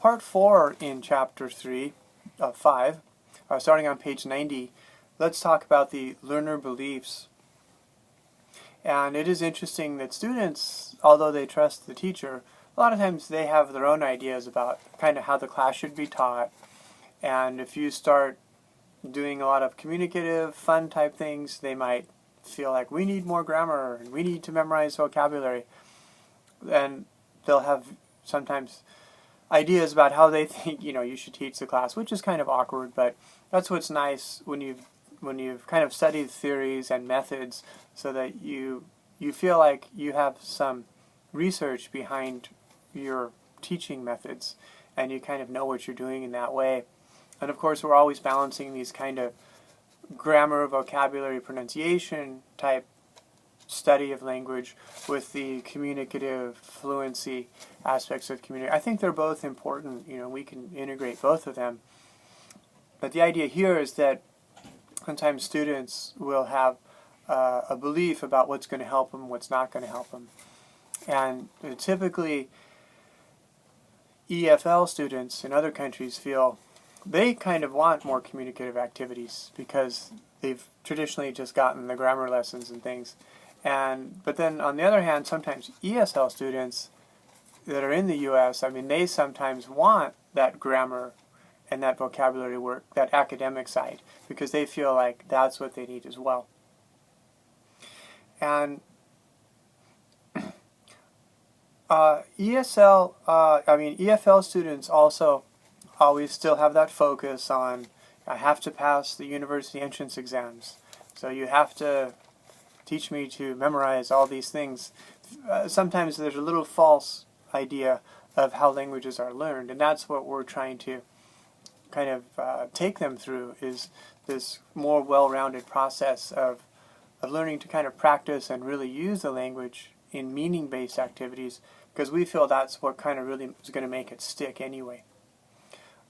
part 4 in chapter 3 of 5, starting on page 90. Let's talk about the learner beliefs. And it is interesting that students, although they trust the teacher, a lot of times they have their own ideas about kind of how the class should be taught. And if you start doing a lot of communicative, fun type things, they might feel like we need more grammar and we need to memorize vocabulary. And they'll have sometimes ideas about how they think you should teach the class, which is kind of awkward, but that's what's nice when you've kind of studied theories and methods, so that you feel like you have some research behind your teaching methods and you kind of know what you're doing in that way. And of course, we're always balancing these kind of grammar, vocabulary, pronunciation type study of language with the communicative fluency aspects of community. I think they're both important. We can integrate both of them. But the idea here is that sometimes students will have a belief about what's going to help them, what's not going to help them. And typically, EFL students in other countries feel they kind of want more communicative activities because they've traditionally just gotten the grammar lessons and things. But then on the other hand, sometimes ESL students that are in the U.S., they sometimes want that grammar and that vocabulary work, that academic side, because they feel like that's what they need as well. And EFL students also always still have that focus on, I have to pass the university entrance exams. So you have to teach me to memorize all these things. Sometimes there's a little false idea of how languages are learned, and that's what we're trying to kind of take them through, is this more well-rounded process of learning to kind of practice and really use the language in meaning-based activities, because we feel that's what kind of really is going to make it stick anyway.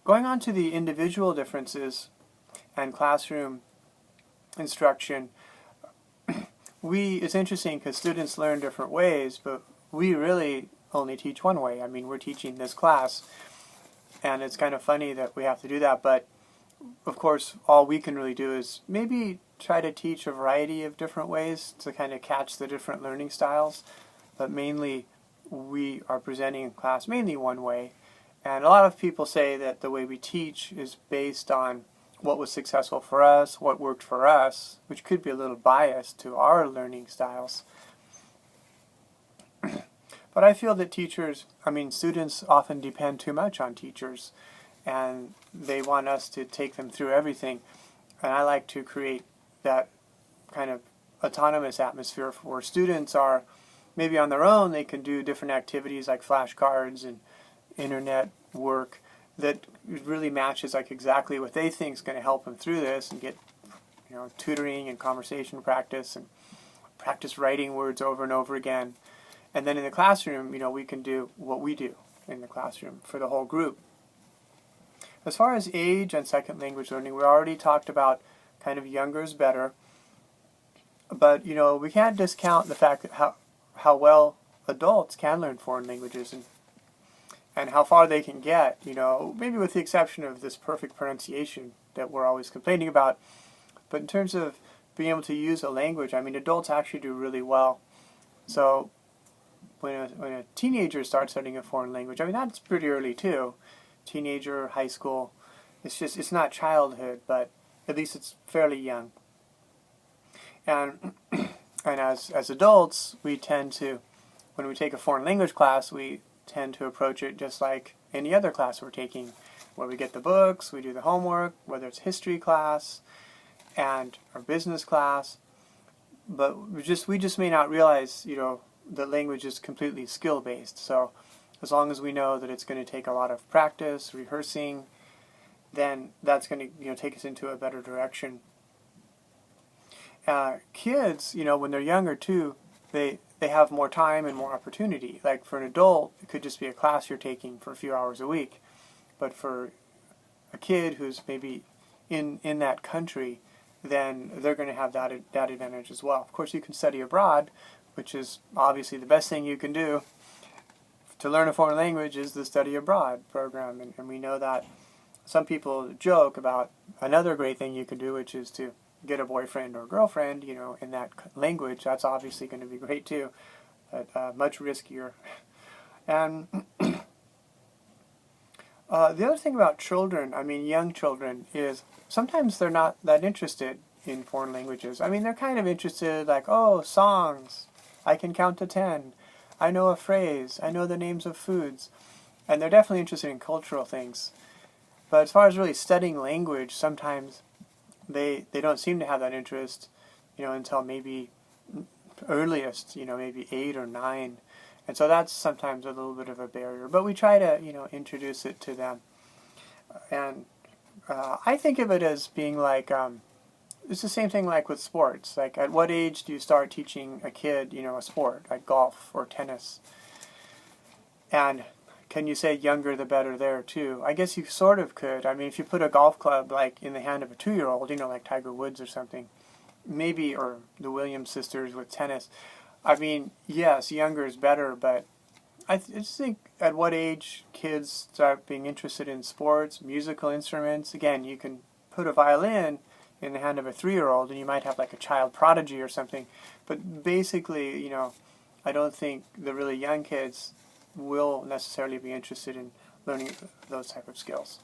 Going on to the individual differences and classroom instruction, it's interesting because students learn different ways, but we really only teach one way. We're teaching this class, and it's kind of funny that we have to do that, but of course all we can really do is maybe try to teach a variety of different ways to kind of catch the different learning styles, but mainly we are presenting in class mainly one way. And a lot of people say that the way we teach is based on what was successful for us, what worked for us, which could be a little biased to our learning styles. But I feel that students often depend too much on teachers, and they want us to take them through everything. And I like to create that kind of autonomous atmosphere where students are maybe on their own. They can do different activities like flashcards and internet work that really matches exactly what they think is going to help them through this, and get tutoring and conversation practice and practice writing words over and over again. And then in the classroom, we can do what we do in the classroom for the whole group. As far as age and second language learning, we already talked about kind of younger is better, but we can't discount the fact that how well adults can learn foreign languages and how far they can get, maybe with the exception of this perfect pronunciation that we're always complaining about. But in terms of being able to use a language, adults actually do really well. So when a teenager starts studying a foreign language, that's pretty early too. Teenager, high school, it's not childhood, but at least it's fairly young. And as adults, we tend to, when we take a foreign language class, we tend to approach it just like any other class we're taking, where we get the books, we do the homework, whether it's history class and our business class. But we just may not realize, that language is completely skill-based. So as long as we know that it's going to take a lot of practice, rehearsing, then that's going to take us into a better direction. Kids, when they're younger too, they have more time and more opportunity. Like for an adult, it could just be a class you're taking for a few hours a week. But for a kid who's maybe in that country, then they're going to have that advantage as well. Of course, you can study abroad, which is obviously the best thing you can do to learn a foreign language is the study abroad program, and we know that some people joke about another great thing you can do, which is to get a boyfriend or girlfriend, in that language. That's obviously going to be great too, but much riskier. And the other thing about children, young children, is sometimes they're not that interested in foreign languages. They're kind of interested, like, oh, songs, I can count to 10, I know a phrase, I know the names of foods, and they're definitely interested in cultural things. But as far as really studying language, sometimes they don't seem to have that interest, until maybe earliest, maybe 8 or 9. And so that's sometimes a little bit of a barrier. But we try to, introduce it to them. And I think of it as being like, it's the same thing like with sports. Like, at what age do you start teaching a kid, a sport, like golf or tennis? And can you say younger the better there too? I guess you sort of could. If you put a golf club like in the hand of a 2-year-old, like Tiger Woods or something, maybe, or the Williams sisters with tennis. Yes, younger is better, but I just think at what age kids start being interested in sports, musical instruments. Again, you can put a violin in the hand of a 3-year-old and you might have like a child prodigy or something. But basically, I don't think the really young kids will necessarily be interested in learning those type of skills.